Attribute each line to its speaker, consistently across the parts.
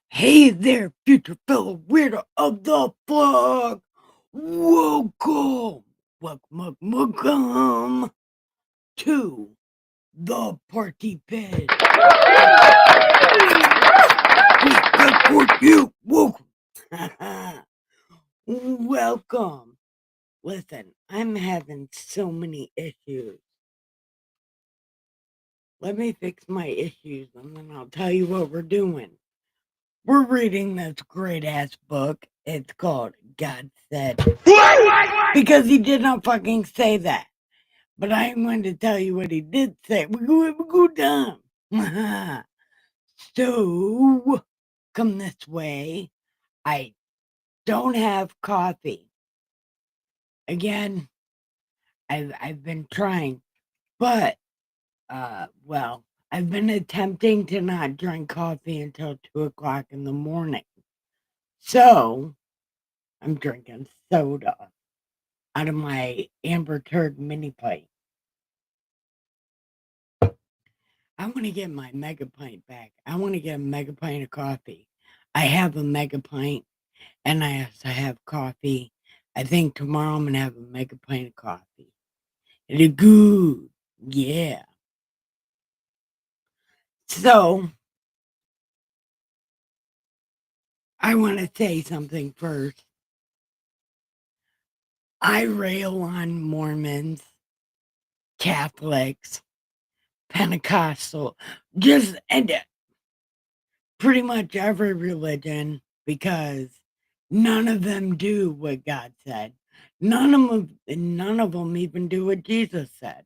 Speaker 1: Hey there, future fellow weirdo of the flock! Welcome! Welcome to the party pit. For you, welcome. Welcome. Listen, I'm having so many issues. Let me fix my issues and then I'll tell you what we're doing. We're reading this great ass book. It's called God Said. Because he did not fucking say that. But I am going to tell you what he did say. We're going to go down. So, come this way. I don't have coffee. Again, I've been trying. But, well, I've been attempting to not drink coffee until 2 o'clock in the morning. So, I'm drinking soda out of my Amber Turd mini plate. I want to get my mega pint back. I want to get a mega pint of coffee. I have a mega pint and I also have coffee. I think tomorrow I'm going to have a mega pint of coffee. It'll good. Yeah. So, I want to say something first. I rail on Mormons, Catholics, Pentecostal, and pretty much every religion because none of them do what God said. None of them even do what Jesus said.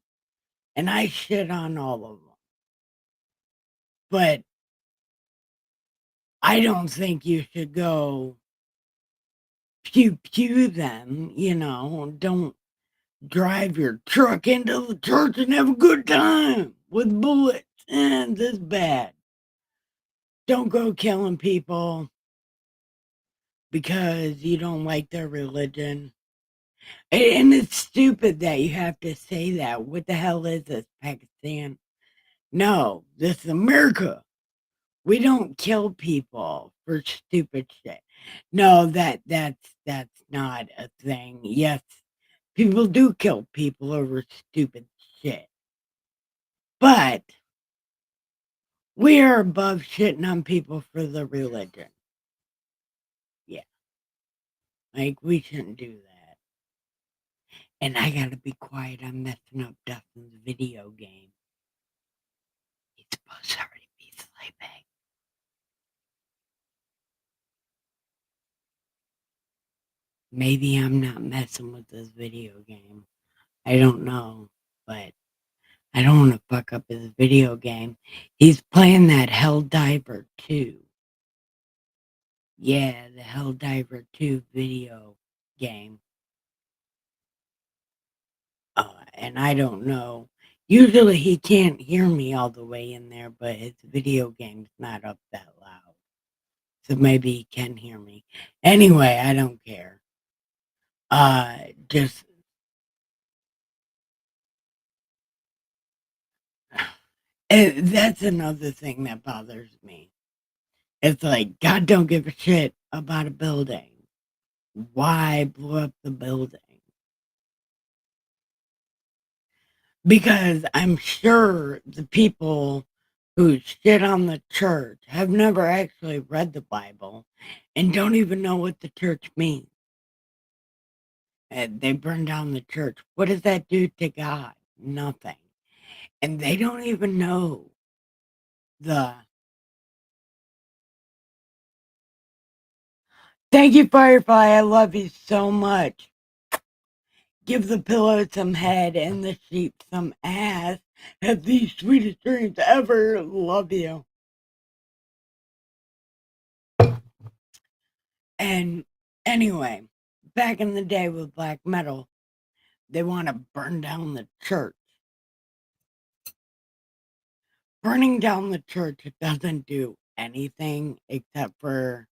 Speaker 1: And I shit on all of them. But I don't think you should go pew pew them, don't drive your truck into the church and have a good time with bullets and this bad. Don't go killing people because you don't like their religion. And it's stupid that you have to say that. What the hell is this, Pakistan? No, this is America. We don't kill people for stupid shit. No, that's not a thing. Yes, people do kill people over stupid shit. But we are above shitting on people for the religion. Yeah. Like, we shouldn't do that. And I gotta be quiet. I'm messing up Dustin's video game. He's supposed to already be sleeping. Maybe I'm not messing with this video game. I don't know, but I don't want to fuck up his video game. He's playing that Helldiver 2. Yeah, the Helldiver 2 video game. And I don't know. Usually he can't hear me all the way in there, but his video game's not up that loud. So maybe he can hear me. Anyway, I don't care. Just that's another thing that bothers me. It's like God don't give a shit about a building. Why blow up the building? Because I'm sure the people who shit on the church have never actually read the Bible and don't even know what the church means. And they burn down the church. What does that do to God? Nothing. And they don't even know the. Thank you, Firefly. I love you so much. Give the pillow some head and the sheep some ass. Have the sweetest dreams ever. Love you. And anyway, back in the day with black metal, they want to burn down the church. Burning down the church doesn't do anything except for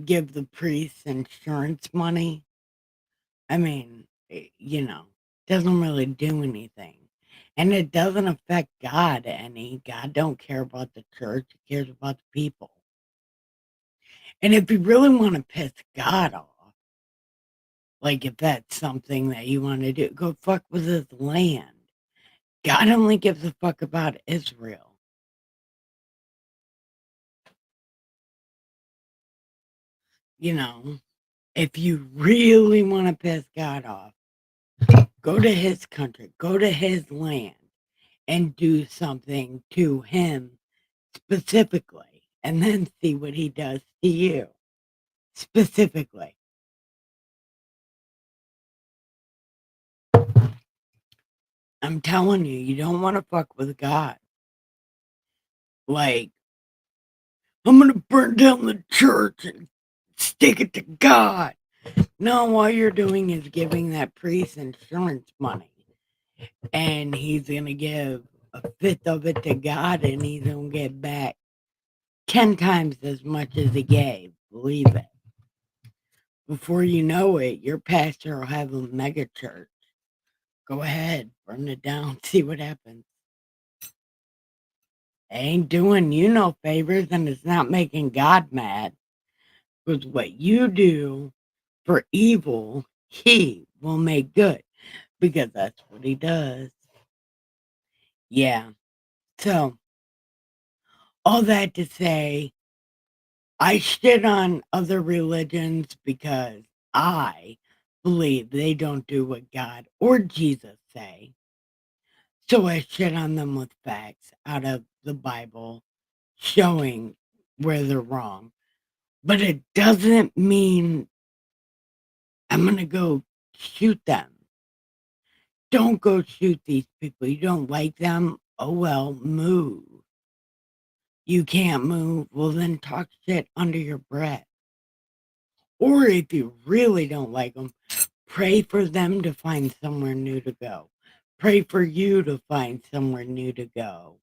Speaker 1: give the priests insurance money. I mean, doesn't really do anything. And it doesn't affect God any. God don't care about the church. He cares about the people. And if you really want to piss God off, like if that's something that you want to do, go fuck with his land. God only gives a fuck about Israel. If you really want to piss God off, go to his country, go to his land, and do something to him specifically, and then see what he does to you specifically. I'm telling you, you don't want to fuck with God. Like, I'm going to burn down the church and stick it to God. No, all you're doing is giving that priest insurance money. And he's going to give a fifth of it to God, and he's going to get back 10 times as much as he gave. Believe it. Before you know it, your pastor will have a mega church. Go ahead, burn it down, see what happens. It ain't doing you no favors, and it's not making God mad. Because what you do for evil, he will make good. Because that's what he does. Yeah. So, all that to say, I shit on other religions because I believe they don't do what God or Jesus say. So I shit on them with facts out of the Bible showing where they're wrong. But it doesn't mean I'm going to go shoot them. Don't go shoot these people. You don't like them? Oh, well, move. You can't move? Well, then talk shit under your breath. Or if you really don't like them, pray for them to find somewhere new to go. Pray for you to find somewhere new to go.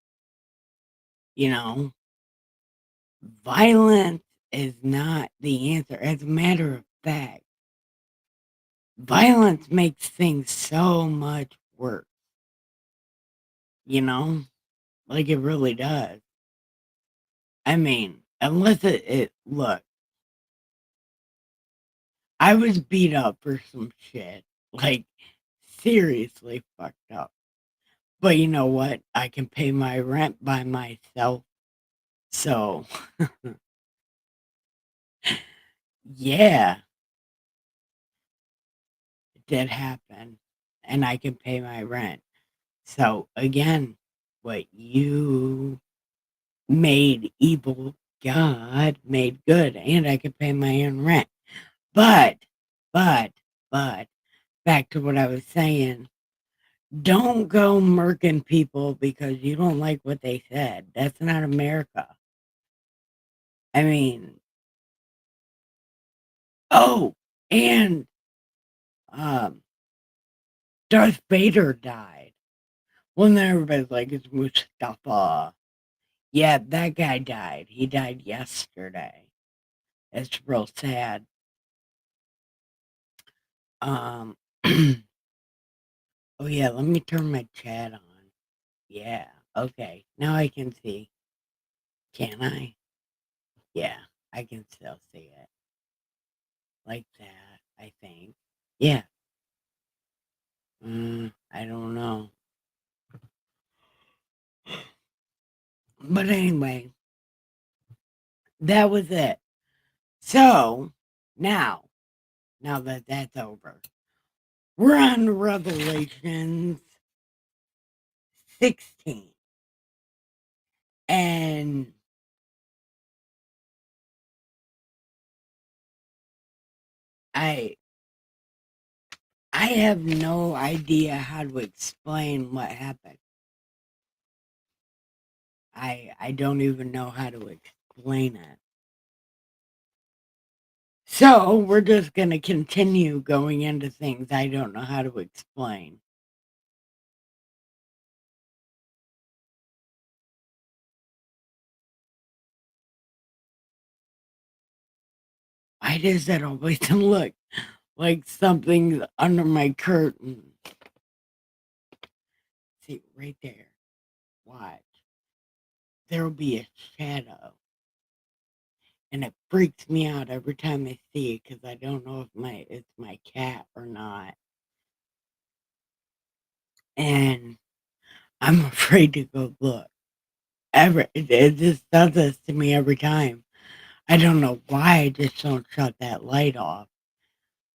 Speaker 1: Violence is not the answer. As a matter of fact, violence makes things so much worse. Like it really does. I mean, unless look, I was beat up for some shit. Like, seriously fucked up. But you know what? I can pay my rent by myself. So, yeah, it did happen. And I can pay my rent. So, again, what you made evil, God made good. And I can pay my own rent. But But back to what I was saying, don't go murking people because you don't like what they said. That's not America. I mean, oh, and um, Darth Vader died. Well, then everybody's like, it's Mustafa. Yeah, that guy died. He died yesterday. It's real sad. Um, oh yeah, let me turn my chat on. Yeah, okay. Now I can see. Can I? Yeah, I can still see it. Like that, I think. Yeah. I don't know. But anyway, that was it. So now, now that that's over, we're on Revelations 16. And I I have no idea how to explain what happened. I don't even know how to explain it. So we're just going to continue going into things I don't know how to explain. Why does that always look like something's under my curtain? See, right there. Watch. There'll be a shadow. And it freaks me out every time I see it because I don't know if it's my cat or not. And I'm afraid to go look. It just does this to me every time. I don't know why I just don't shut that light off.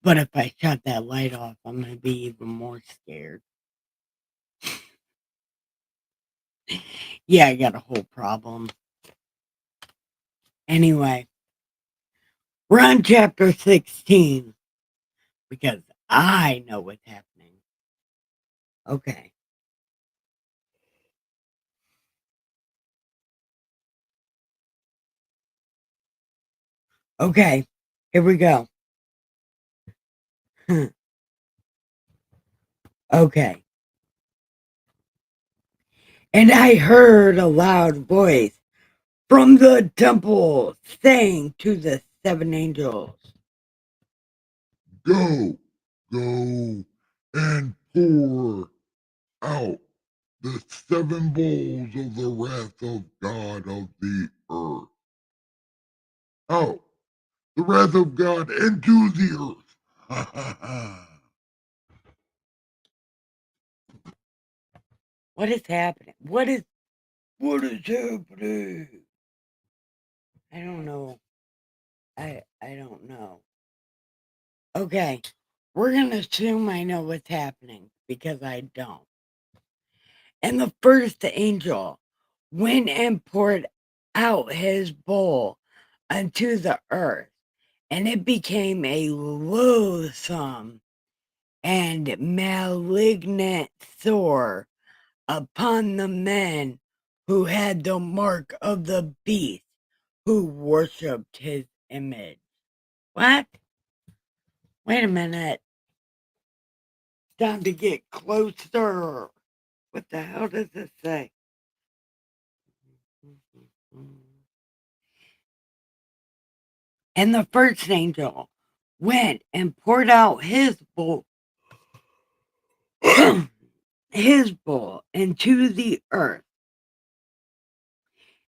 Speaker 1: But if I shut that light off, I'm gonna be even more scared. Yeah, I got a whole problem. Anyway, we're on chapter 16 because I know what's happening. Okay. Okay, here we go. Okay. And I heard a loud voice from the temple saying to the seven angels,
Speaker 2: Go, go, and pour out the seven bowls of the wrath of God of the earth. Out the wrath of God into the earth.
Speaker 1: what is happening? What is happening? I don't know. I don't know. Okay. We're gonna assume I know what's happening because I don't. And the first angel went and poured out his bowl unto the earth, and it became a loathsome and malignant sore upon the men who had the mark of the beast, who worshipped his image. What? Wait a minute. Time to get closer. What the hell does this say? And the first angel went and poured out his bowl, his bowl into the earth,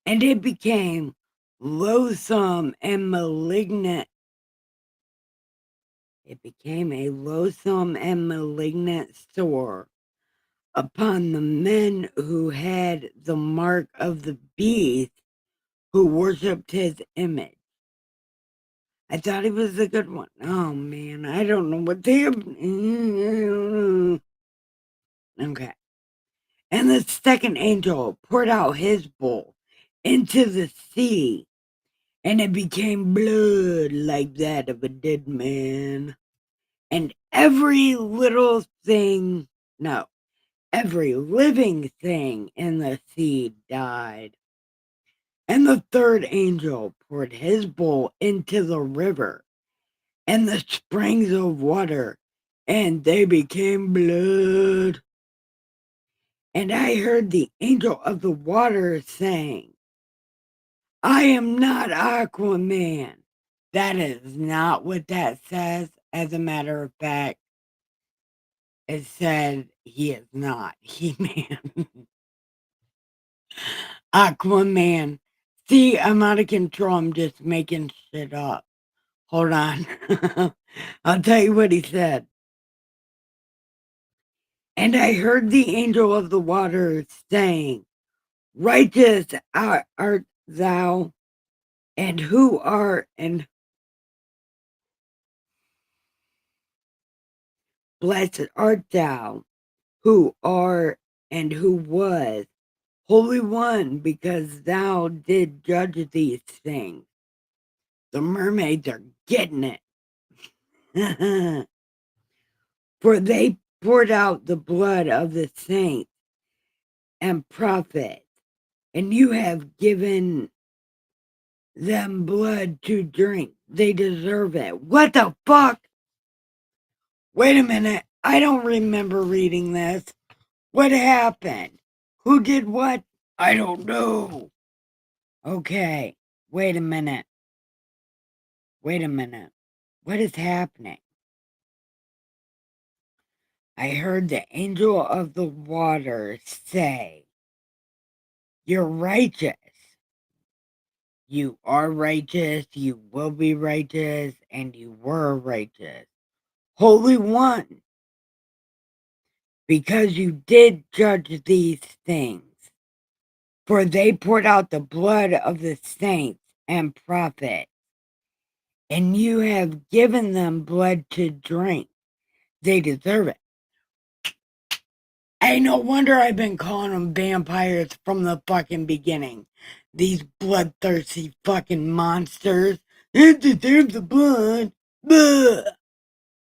Speaker 1: and it became loathsome and malignant. It became a loathsome and malignant sore upon the men who had the mark of the beast, who worshipped his image. I thought he was a good one. Oh man, I don't know what's happening. Okay. And the second angel poured out his bowl into the sea, and it became blood like that of a dead man. and every little thing, no, every living thing in the sea died. And the third angel poured his bowl into the river and the springs of water, and they became blood. And I heard the angel of the water saying, I am not Aquaman. That is not what that says. As a matter of fact, it said he is not He-Man. Aquaman. See, I'm out of control. I'm just making shit up. Hold on. I'll tell you what he said. And I heard the angel of the waters saying, Righteous art thou, and who art, and blessed art thou, who art, and who was, Holy One, because thou did judge these things. The mermaids are getting it. For they poured out the blood of the saints and prophets, and you have given them blood to drink. They deserve it. What the fuck? Wait a minute. I don't remember reading this. What happened? Who did what? I don't know. Okay. Wait a minute. Wait a minute. What is happening? I heard the angel of the water say, You're righteous. You are righteous, you will be righteous, and you were righteous. Holy One, because you did judge these things. For they poured out the blood of the saints and prophets, and you have given them blood to drink. They deserve it. Ain't no wonder I've been calling them vampires from the fucking beginning. These bloodthirsty fucking monsters. It deserves the blood. Bleh.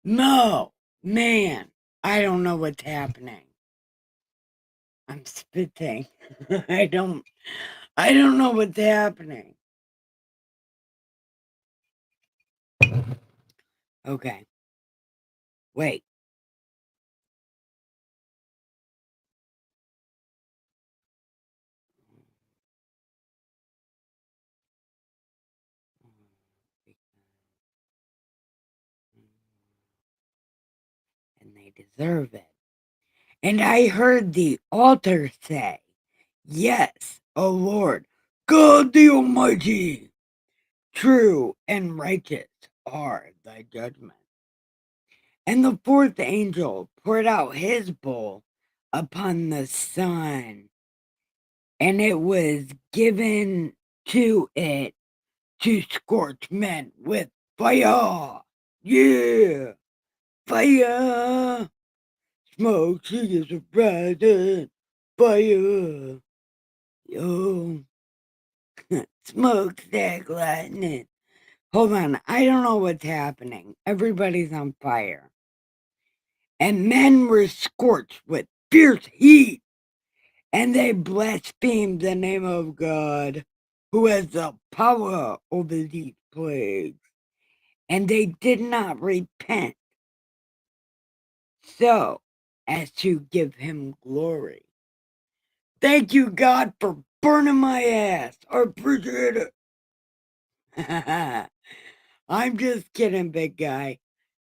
Speaker 1: No, man, I don't know what's happening. I'm spitting. I don't know what's happening. Okay. Wait. And they deserve it. And I heard the altar say, Yes, O Lord, God the Almighty, true and righteous are thy judgments. And the fourth angel poured out his bowl upon the sun, and it was given to it to scorch men with fire. Yeah, fire. Smoke, she is a rising fire. Yo, smokestack lightning. Hold on, I don't know what's happening. Everybody's on fire. And men were scorched with fierce heat, and they blasphemed the name of God, who has the power over these plagues. And they did not repent so as to give him glory. Thank you, God, for burning my ass. I appreciate it. I'm just kidding, big guy.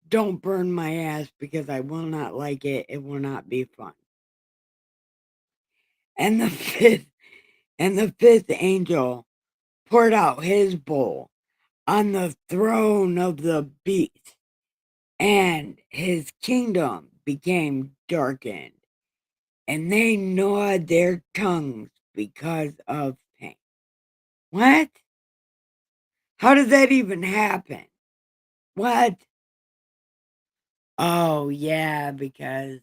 Speaker 1: Don't burn my ass because I will not like it. It will not be fun. And the fifth angel poured out his bowl on the throne of the beast, and his kingdom became darkened, and they gnawed their tongues because of pain. What? How did that even happen? What? Oh, yeah, because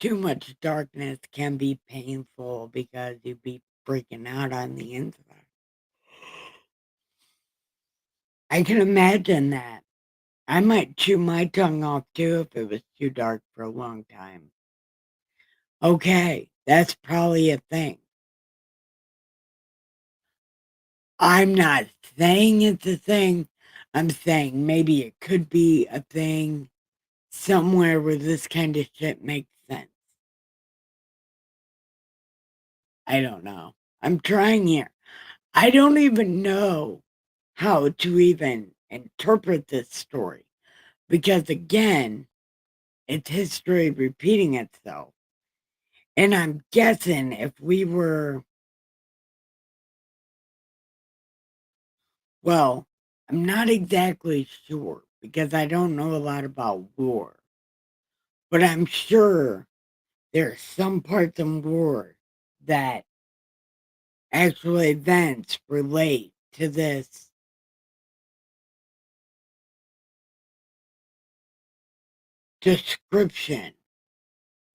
Speaker 1: too much darkness can be painful because you be freaking out on the inside. I can imagine that. I might chew my tongue off too if it was too dark for a long time. Okay, that's probably a thing. I'm not saying it's a thing. I'm saying maybe it could be a thing somewhere where this kind of shit makes sense. I don't know. I'm trying here. I don't even know how to even interpret this story because, again, it's history repeating itself. And I'm guessing if we were, well, I'm not exactly sure because I don't know a lot about war, but I'm sure there are some parts in war that actual events relate to this description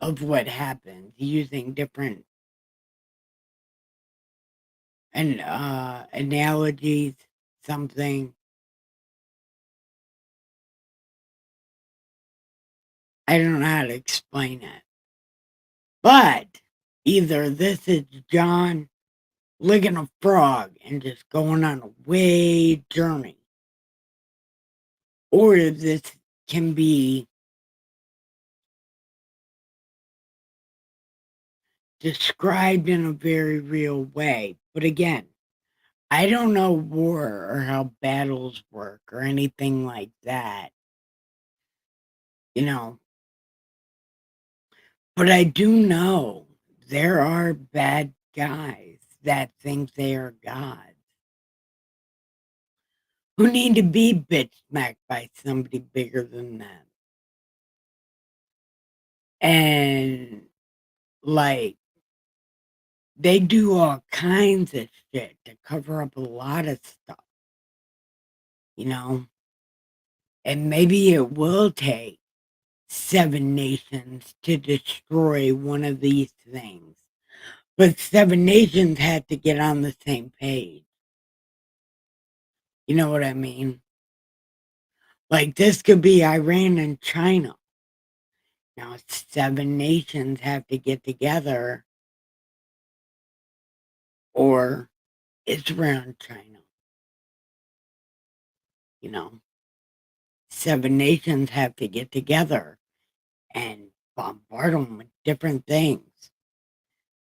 Speaker 1: of what happened using different analogies, something. I don't know how to explain it. But either this is John licking a frog and just going on a way journey, or this can be described in a very real way. But again, I don't know war or how battles work or anything like that, you know. But I do know there are bad guys that think they are gods who need to be bitch smacked by somebody bigger than them. And like they do all kinds of shit to cover up a lot of stuff, you know? And maybe it will take 7 nations to destroy one of these things. But 7 nations had to get on the same page. You know what I mean? Like this could be Iran and China. Now 7 nations have to get together, or Israel and China. You know, 7 nations have to get together and bombard them with different things.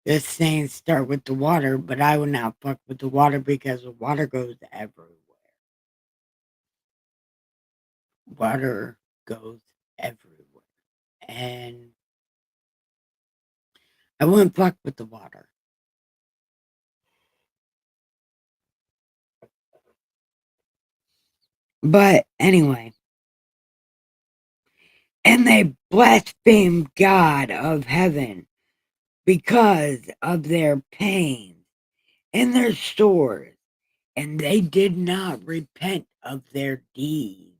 Speaker 1: This saying start with the water, but I would not fuck with the water because the water goes everywhere. Water goes everywhere. And I wouldn't fuck with the water. But anyway, and they blasphemed God of heaven because of their pain and their sores, and they did not repent of their deeds.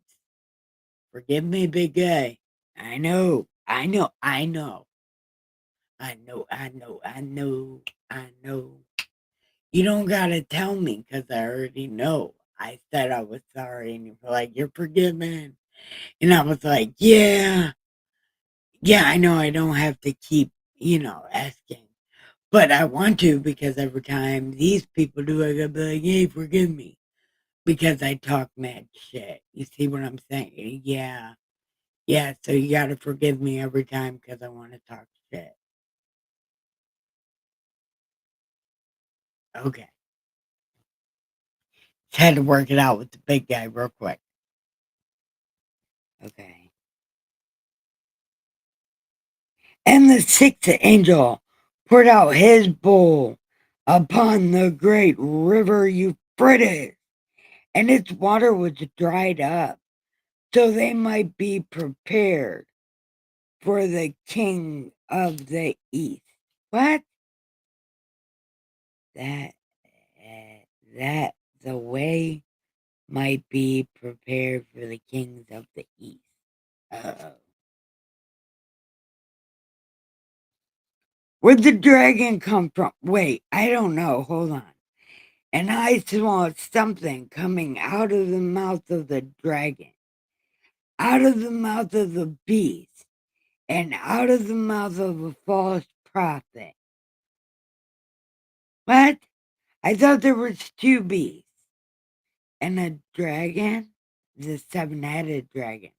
Speaker 1: Forgive me, big guy. I know, I know, I know. I know, I know, I know, I know. You don't gotta tell me because I already know. I said I was sorry, and you were like, "You're forgiven." And I was like, "Yeah, yeah, I know I don't have to keep, asking. But I want to because every time these people do, I gotta be like, hey, forgive me. Because I talk mad shit. You see what I'm saying? Yeah. Yeah, so you gotta forgive me every time because I want to talk shit. Okay. Just had to work it out with the big guy real quick. Okay. And the 6th angel poured out his bowl upon the great river Euphrates, and its water was dried up, so they might be prepared for the king of the east. What? That that the way might be prepared for the kings of the east. Uh-oh. Where'd the dragon come from? Wait, I don't know. Hold on. And I saw something coming out of the mouth of the dragon. out of the mouth of the beast and out of the mouth of a false prophet. What? I thought there was 2 beasts and a dragon, the 7-headed dragon.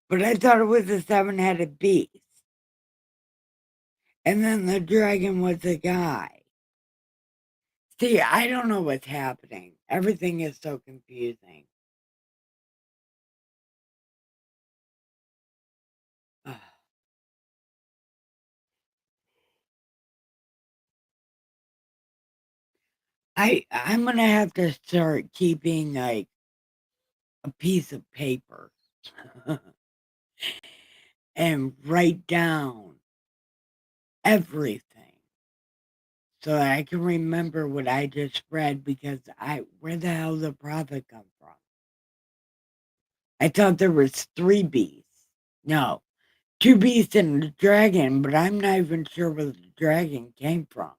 Speaker 1: But I thought it was a 7-headed beast. And then the dragon was a guy. See, I don't know what's happening. Everything is so confusing. I'm gonna have to start keeping like a piece of paper and write down everything so that I can remember what I just read, because where the hell did the prophet come from? I thought there was 3 beasts. No, 2 beasts and a dragon, but I'm not even sure where the dragon came from.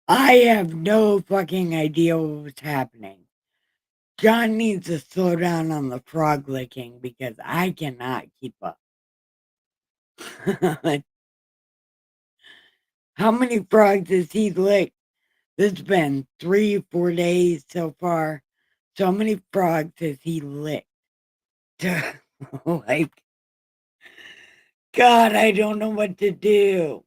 Speaker 1: I have no fucking idea what was happening. John needs to slow down on the frog licking because I cannot keep up. How many frogs has he licked? It's been 3-4 days so far. So how many frogs has he licked? Like, God, I don't know what to do.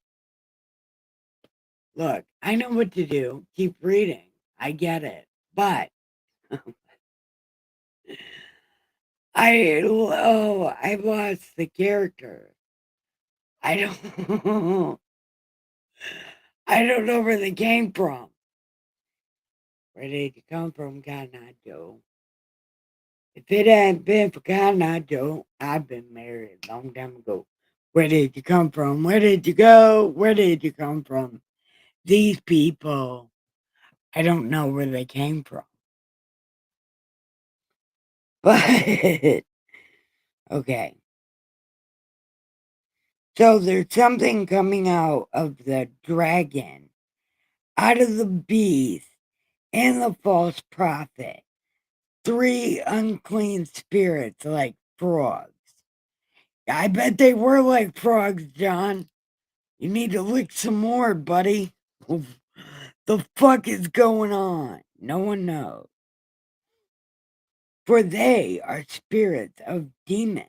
Speaker 1: Look, I know what to do. Keep reading. I get it. But I lost the character. I don't I don't know where they came from. Where did you come from? God, I don't. If it hadn't been for God, I don't. I've been married a long time ago. Where did you come from? Where did you go? Where did you come from? These people, I don't know where they came from. But, okay. So there's something coming out of the dragon, out of the beast, and the false prophet. 3 unclean spirits like frogs. I bet they were like frogs, John. You need to lick some more, buddy. The fuck is going on? No one knows. For they are spirits of demons,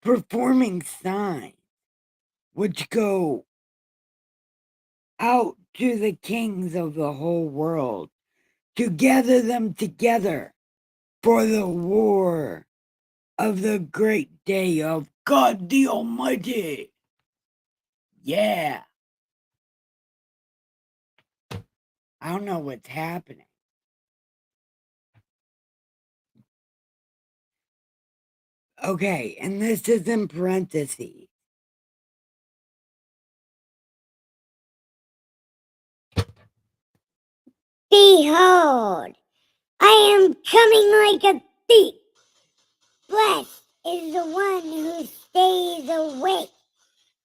Speaker 1: performing signs, which go out to the kings of the whole world to gather them together for the war of the great day of God the Almighty. Yeah. I don't know what's happening. Okay, and this is in parentheses.
Speaker 3: Behold, I am coming like a thief. Blessed is the one who stays awake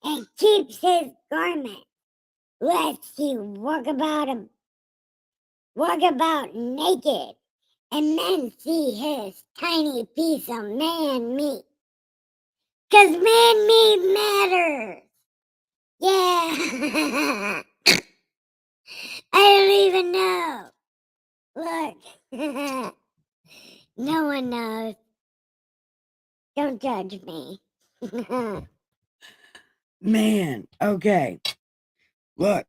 Speaker 3: and keeps his garment, lest he walk about naked, and men see his tiny piece of man meat. 'Cause man meat matters. Yeah. I don't even know. Look. No one knows. Don't judge me.
Speaker 1: Man, okay. Look,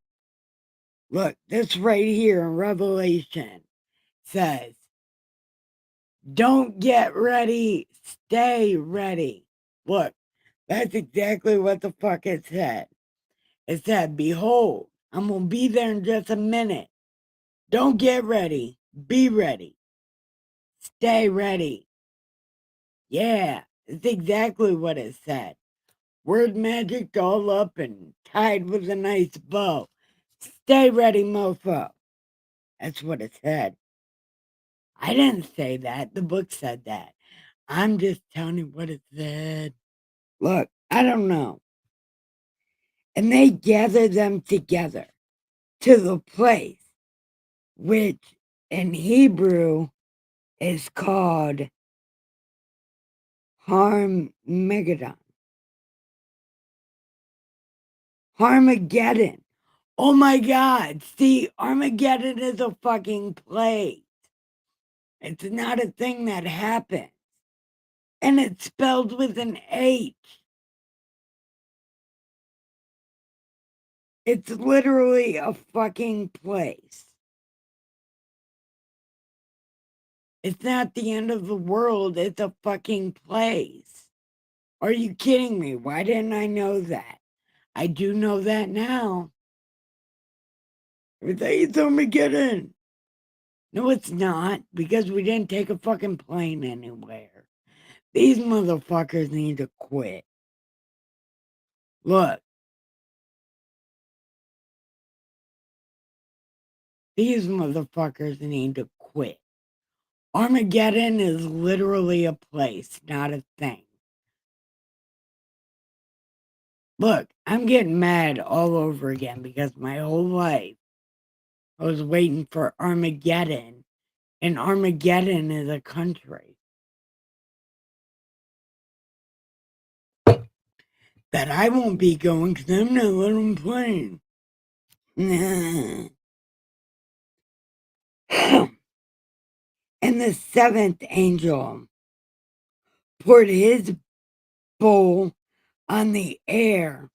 Speaker 1: this right here in Revelation says, don't get ready, stay ready. Look, that's exactly what the fuck it said. It said, behold, I'm going to be there in just a minute. Don't get ready, be ready. Stay ready. Yeah, it's exactly what it said. Word magic all up and tied with a nice bow. Stay ready, mofo. That's what it said. I didn't say that. The book said that. I'm just telling you what it said. Look, I don't know. And they gather them together to the place which in Hebrew is called Harmageddon. Harmageddon. Oh my God. See, Armageddon is a fucking place. It's not a thing that happens. And it's spelled with an H. It's literally a fucking place. It's not the end of the world. It's a fucking place. Are you kidding me? Why didn't I know that? I do know that now. It's Armageddon. No, it's not, because we didn't take a fucking plane anywhere. These motherfuckers need to quit. Look. These motherfuckers need to quit. Armageddon is literally a place, not a thing. Look, I'm getting mad all over again because my whole life I was waiting for Armageddon, and Armageddon is a country that I won't be going because I'm not letting playing. And the seventh angel poured his bowl on the air,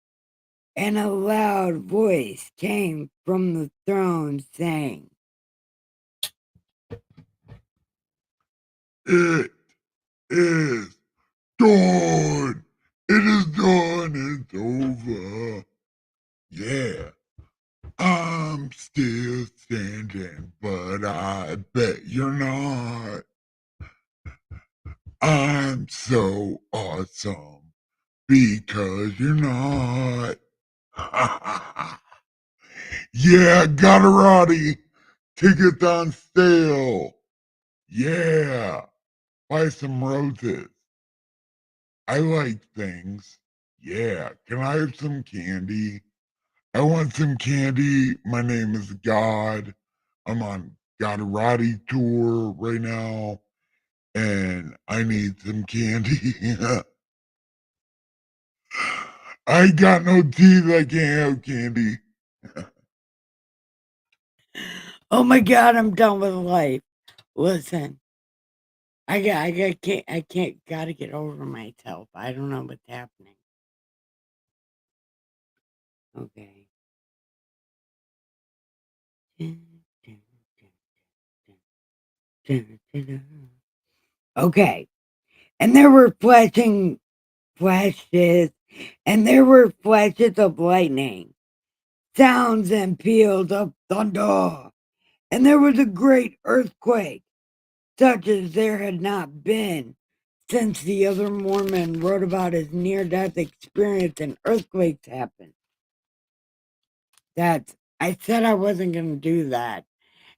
Speaker 1: and a loud voice came from the throne saying,
Speaker 2: It is done. It is done. It's over. Yeah. I'm still standing, but I bet you're not. I'm so awesome because you're not. Yeah, Gotterati. Tickets on sale. Yeah. Buy some roses. I like things. Yeah. Can I have some candy? I want some candy. My name is God. I'm on Gotterati tour right now, and I need some candy. I ain't got no teeth. I can't have candy.
Speaker 1: "Oh my God, I'm done with life." Listen, gotta get over myself. I don't know what's happening. Okay. Okay. And there were flashes, and there were flashes of lightning, sounds and peals of thunder, and there was a great earthquake, such as there had not been since the other Mormon wrote about his near-death experience and earthquakes happened. I said I wasn't going to do that,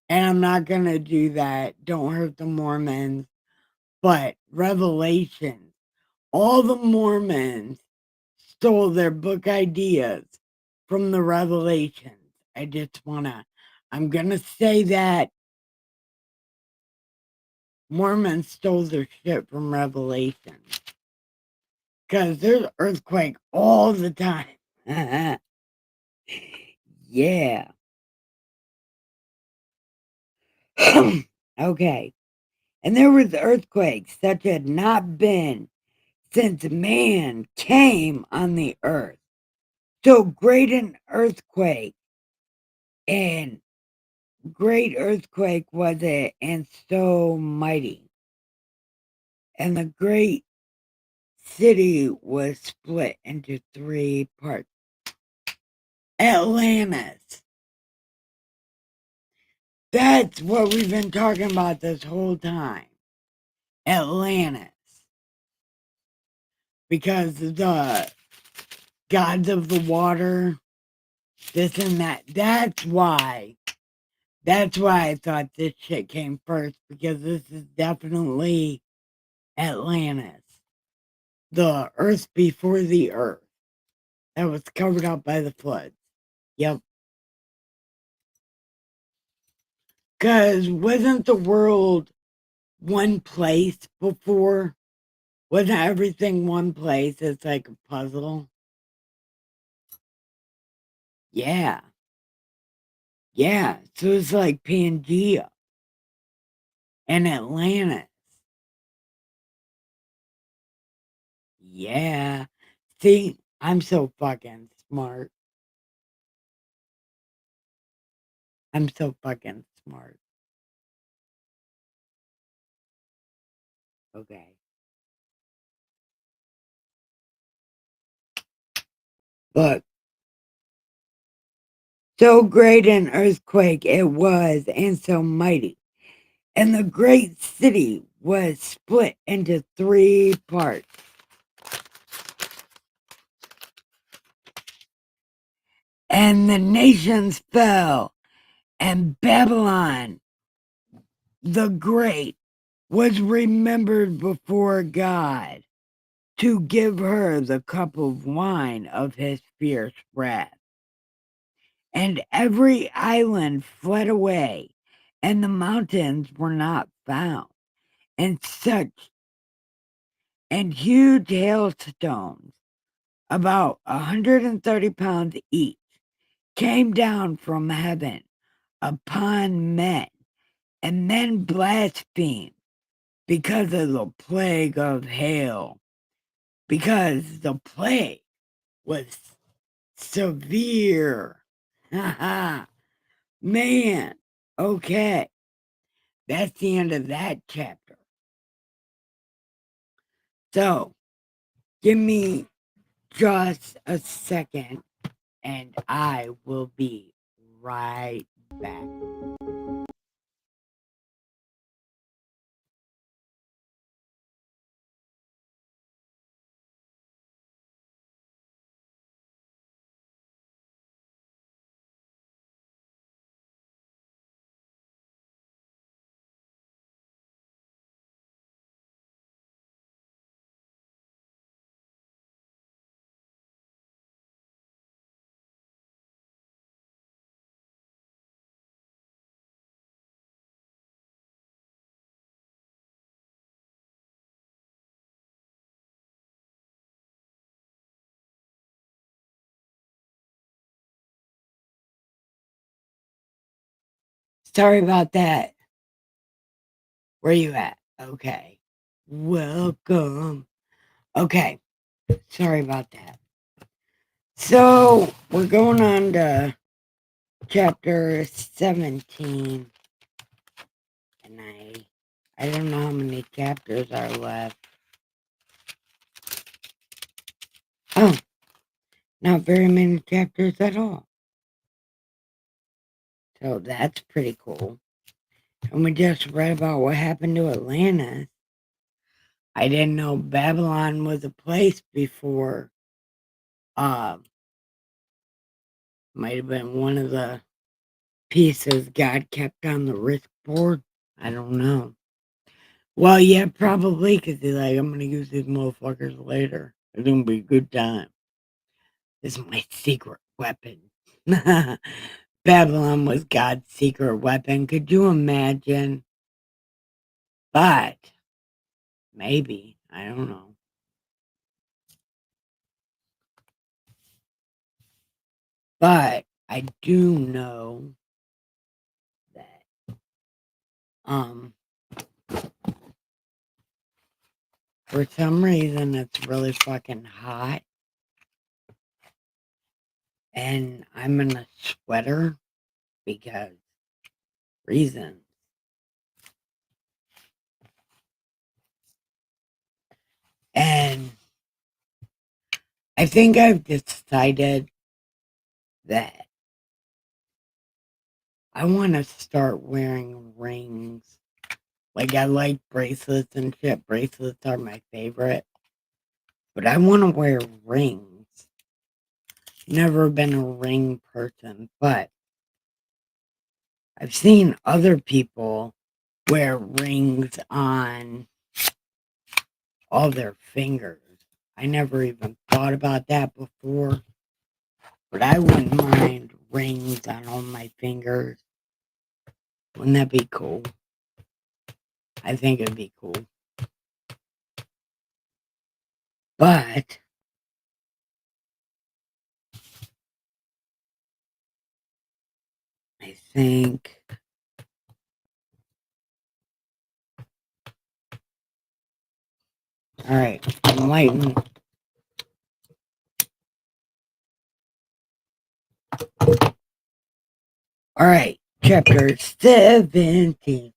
Speaker 1: and I'm not going to do that. Don't hurt the Mormons. But Revelations, all the Mormons stole their book ideas from the Revelations. I'm going to say that Mormons stole their shit from Revelations. Because there's earthquake all the time. Yeah. Okay. And there was earthquakes such had not been since man came on the earth. So great an earthquake, and great earthquake was it, and so mighty. And the great city was split into 3 parts. Atlantis. That's what we've been talking about this whole time. Atlantis. Because the gods of the water, this and that. That's why I thought this shit came first, because this is definitely Atlantis. The earth before the earth that was covered up by the floods. Yep. Because wasn't the world one place before? Wasn't everything one place? It's like a puzzle. Yeah. Yeah. So it's like Pangea and Atlantis. Yeah. See, I'm so fucking smart. I'm so fucking smart. Okay. Look, so great an earthquake it was, and so mighty. And the great city was split into 3 parts. And the nations fell, and Babylon the Great was remembered before God to give her the cup of wine of his fierce wrath. And every island fled away, and the mountains were not found. And huge hailstones, about 130 pounds each, came down from heaven upon men, and men blasphemed because of the plague of hail, because the plague was severe. Man, okay. That's the end of that chapter. So, give me just a second and I will be right back. Sorry about that. Where you at? Okay. Welcome. Okay. Sorry about that. So, we're going on to chapter 17. And I don't know how many chapters are left. Oh, not very many chapters at all. So that's pretty cool. And we just read about what happened to Atlantis. I didn't know Babylon was a place before. Might have been one of the pieces God kept on the risk board. I don't know. Well, yeah, probably, because he's like, I'm going to use these motherfuckers later. It's going to be a good time. This is my secret weapon. Babylon was God's secret weapon. Could you imagine? But maybe. I don't know. But I do know that for some reason it's really fucking hot. And I'm in a sweater because reasons. And I think I've decided that I want to start wearing rings. Like, I like bracelets and shit. Bracelets are my favorite. But I want to wear rings. Never been a ring person, but I've seen other people wear rings on all their fingers. I never even thought about that before. But I wouldn't mind rings on all my fingers. Wouldn't that be cool? I think it'd be cool. But I think all right, enlighten. All right, chapter 17.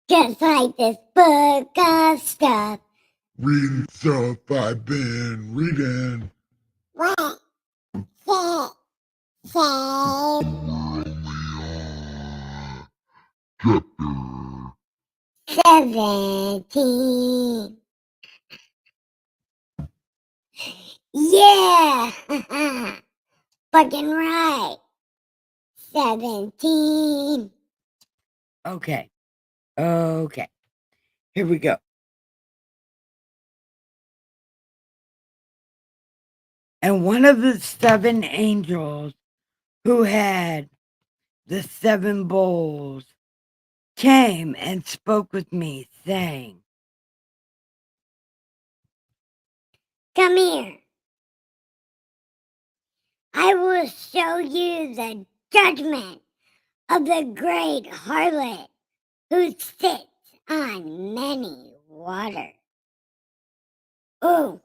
Speaker 3: Just like this book of stuff.
Speaker 2: Reading stuff I've been reading.
Speaker 3: What? Say.
Speaker 2: Chapter
Speaker 3: 17. Yeah! Fucking right. 17.
Speaker 1: Okay. Okay. Here we go. And one of the 7 angels who had the 7 bowls came and spoke with me, saying,
Speaker 3: Come here. I will show you the judgment of the great harlot who sits on many waters. Ooh,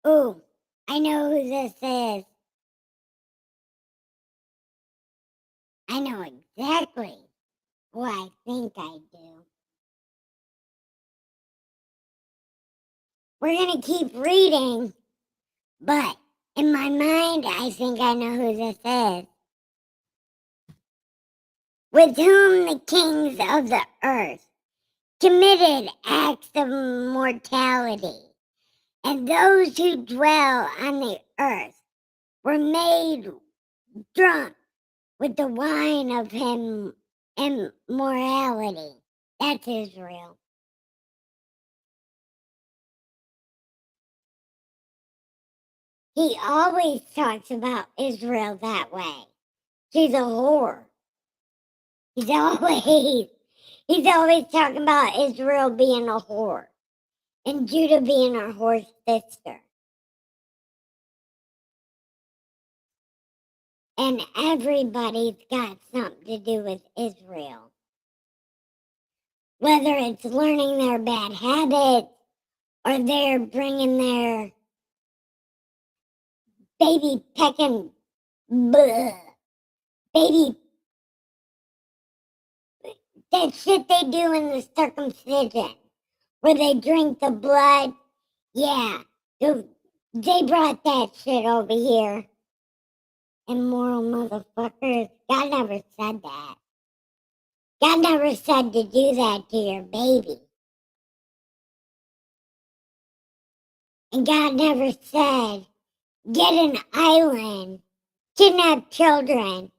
Speaker 3: ooh, I know who this is. I know exactly who I think I do. We're gonna keep reading, but in my mind, I think I know who this is. With whom the kings of the earth committed acts of mortality, and those who dwell on the earth were made drunk with the wine of him immorality. That's Israel. He always talks about Israel that way. She's a whore. He's always talking about Israel being a whore and Judah being her whore sister. And everybody's got something to do with Israel. Whether it's learning their bad habits or they're bringing their baby pecking, baby, that shit they do in the circumcision, where they drink the blood. Yeah, they brought that shit over here. Immoral motherfuckers. God never said that. God never said to do that to your baby. And God never said, get an island, kidnap children,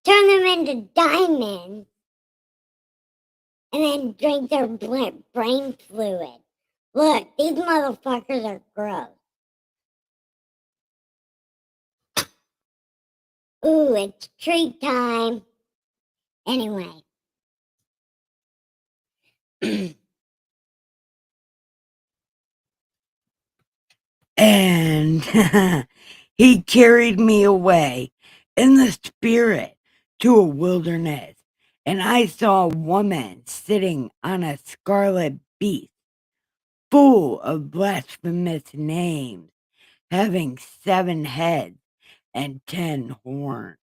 Speaker 3: turn them into diamonds, and then drink their brain fluid. Look, these motherfuckers are gross. Ooh, it's treat time. Anyway.
Speaker 1: and he carried me away in the spirit to a wilderness. And I saw a woman sitting on a scarlet beast, full of blasphemous names, having 7 heads and 10 horns.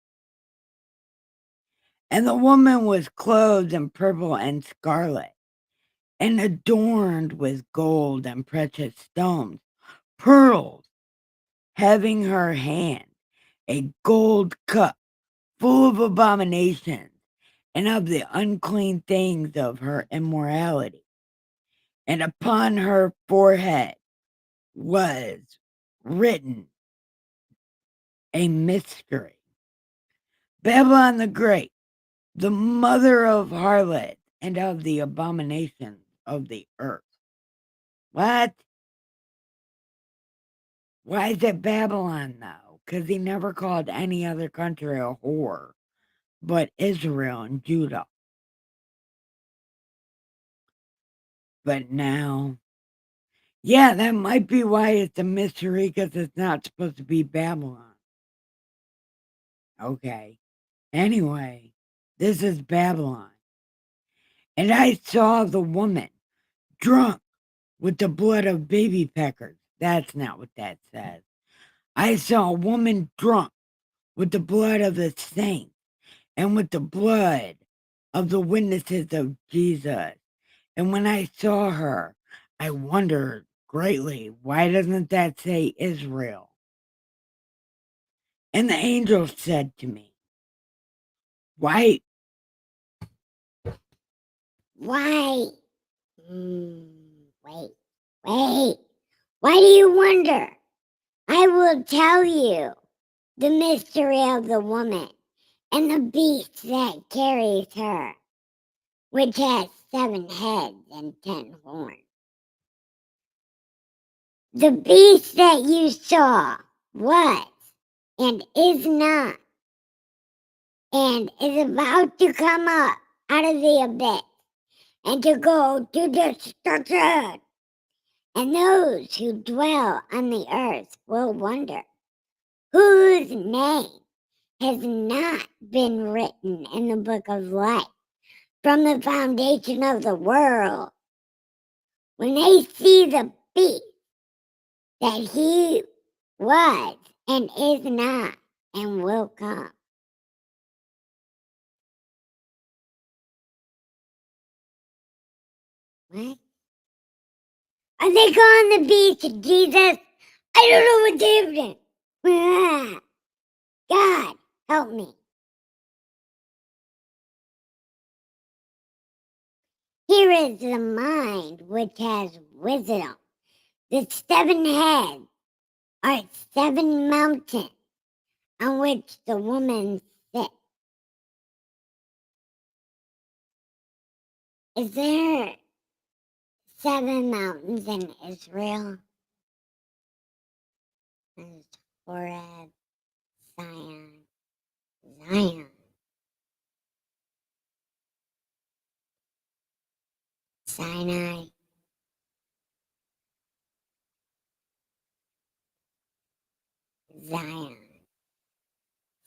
Speaker 1: And the woman was clothed in purple and scarlet, and adorned with gold and precious stones, pearls, having her hand a gold cup full of abominations and of the unclean things of her immorality. And upon her forehead was written a mystery. Babylon the Great, the mother of harlots and of the abominations of the earth. What? Why is it Babylon, though? Because he never called any other country a whore. but Israel and Judah. But now, yeah, that might be why it's a mystery, because it's not supposed to be Babylon. Okay. Anyway, this is Babylon. And I saw the woman drunk with the blood of baby peckers. That's not what that says. I saw a woman drunk with the blood of the saints and with the blood of the witnesses of Jesus. And when I saw her, I wondered greatly, why doesn't that say Israel? And the angel said to me, why?
Speaker 3: Wait. Why do you wonder? I will tell you the mystery of the woman and the beast that carries her, which has 7 heads and 10 horns. The beast that you saw was and is not, and is about to come up out of the abyss and to go to destruction. And those who dwell on the earth will wonder, whose name has not been written in the book of life from the foundation of the world. When they see the beast that he was and is not and will come. What? Are they calling the beast Jesus? I don't know what they've done. God, help me. Here is the mind which has wisdom. The 7 heads are 7 mountains on which the woman sits. Is there 7 mountains in Israel? There's Horeb, Zion, Sinai, Zion,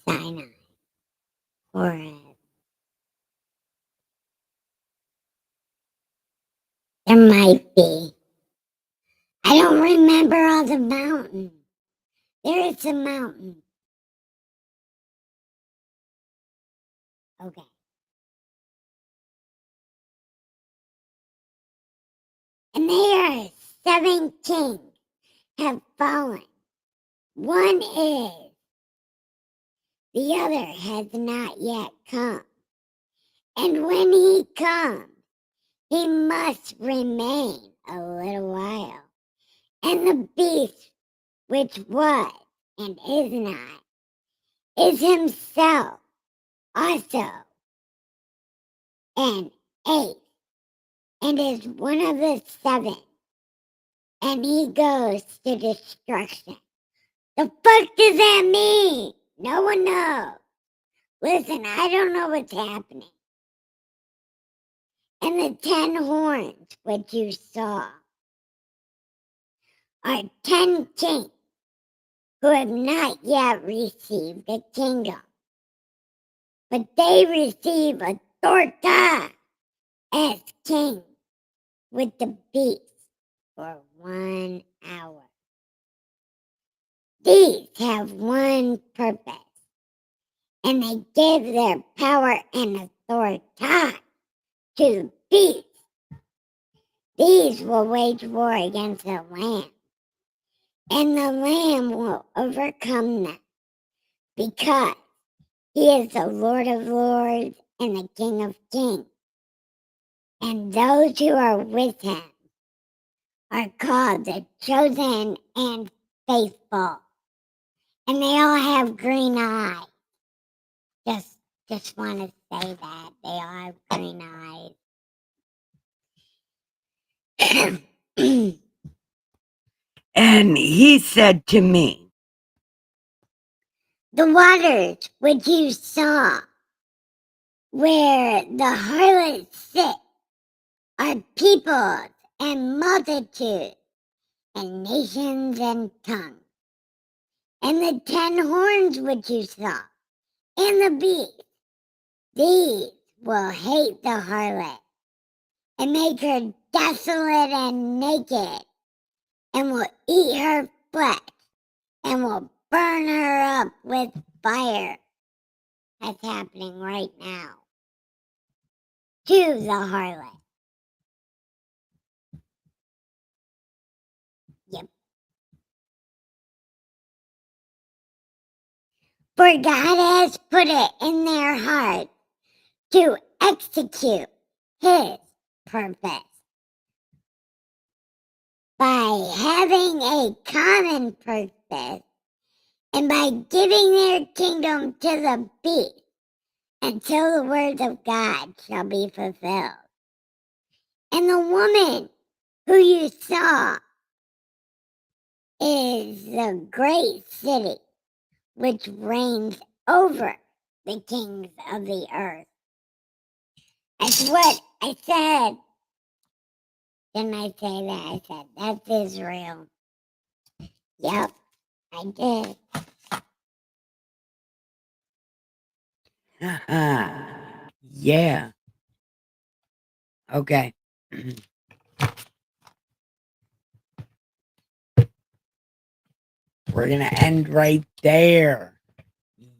Speaker 3: Sinai, Horeb. There might be. I don't remember all the mountains. There is a mountain. Okay. And there are 7 kings have fallen. One is, the other has not yet come. And when he comes, he must remain a little while. And the beast, which was and is not, is himself also an 8th, and is one of the 7, and he goes to destruction. The fuck does that mean? No one knows. Listen, I don't know what's happening. And the 10 horns which you saw are 10 kings who have not yet received the kingdom, but they receive authority as king with the beast for 1 hour. These have one purpose, and they give their power and authority to the beast. These will wage war against the Lamb, and the Lamb will overcome them, because he is the Lord of lords and the King of kings. And those who are with him are called the chosen and faithful. And they all have green eyes. Just want to say that. They all have green eyes.
Speaker 1: And he said to me,
Speaker 3: The waters which you saw where the harlots sit are peoples and multitudes and nations and tongues. And the 10 horns which you saw, and the beast, these will hate the harlot, and make her desolate and naked, and will eat her flesh, and will burn her up with fire. That's happening right now to the harlot. Yep. For God has put it in their heart to execute his purpose by having a common purpose and by giving their kingdom to the beast until the words of God shall be fulfilled. And the woman who you saw is the great city which reigns over the kings of the earth. That's what I said. Didn't I say that? I said, that's Israel. Yep, I did.
Speaker 1: Yeah. Okay. We're going to end right there.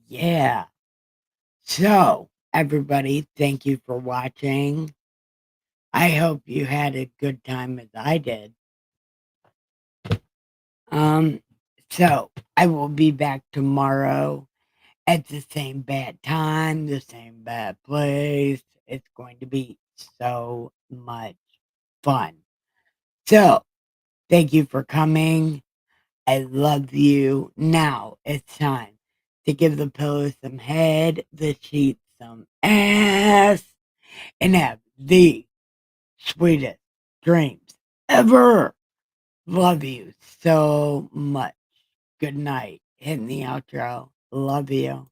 Speaker 1: Yeah. So, everybody, thank you for watching. I hope you had a good time as I did. So I will be back tomorrow at the same bad time, the same bad place. It's going to be so much fun. So, thank you for coming. I love you. Now it's time to give the pillow some head, the sheets some ass, and have the sweetest dreams ever. Love you so much. Good night. Hitting the outro. Love you.